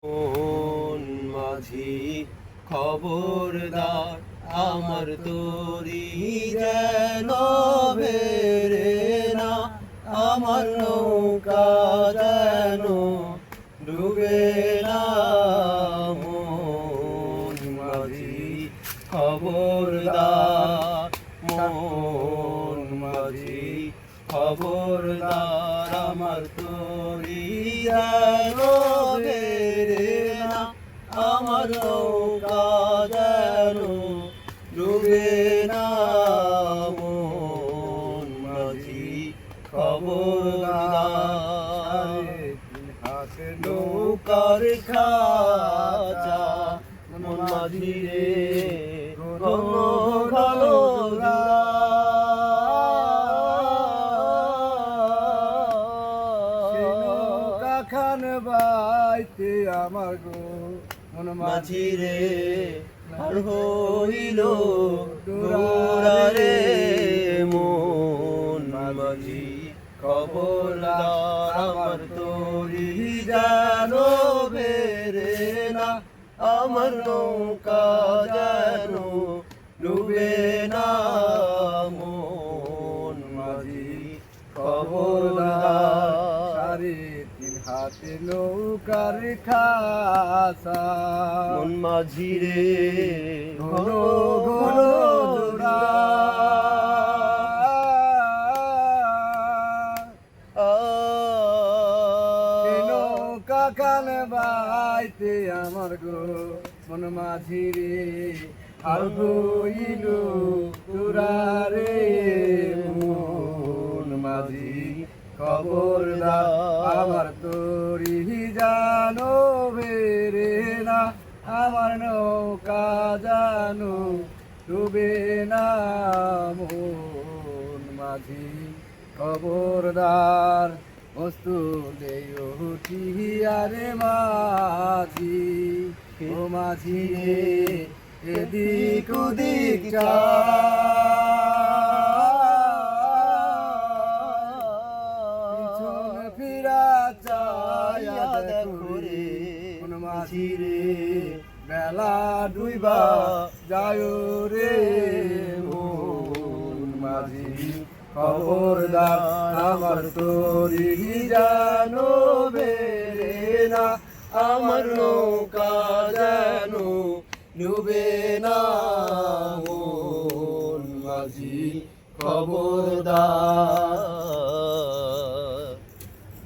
কোন মাঝি খবরদার আমার তরি যেন বেরে না, আমার নৌকা যেন ডুবে না। মন মাঝি খবরদার, মন মাঝি খবরদার আমার তরি যেন বেরে না, আমার নৌকা যেন ডুবে না। মন মাঝি খবরদার, হাতে নৌকার খাঁচা মন মাঝি রে ঘন ঘন খান বাইতে আমার গো মন মাঝি রে আর হইল রে। মন মাঝি খবরদার আমার তরি যেন বেরে না, আমার নৌকা যেন ডুবে না। মন মাঝি খবরদার, সাড়ে তিন হাতে নৌকার খাসা মন মাঝি রে ঘন ঘন জোড়া। নৌকা খান বাইতে আমার গো মন মাঝি রে আর হইল তোরা রে। মন মাঝি খবরদার আমার তরি জানো বেরে না, আমার নৌকা জানো ডুবে না। মন মাঝি খবরদার, বস্তু দেও আরে মাঝি ও মাঝি এদিক ওদিক ফিরা চায়া দেখো রে কোন মাঝি রে বেলা ডুইবা যায় রে। মন মাঝি খবরদার আমার তরি জানো বেরে না, আমার নৌকা যেন ডুবে না। মন মাঝি খবরদার।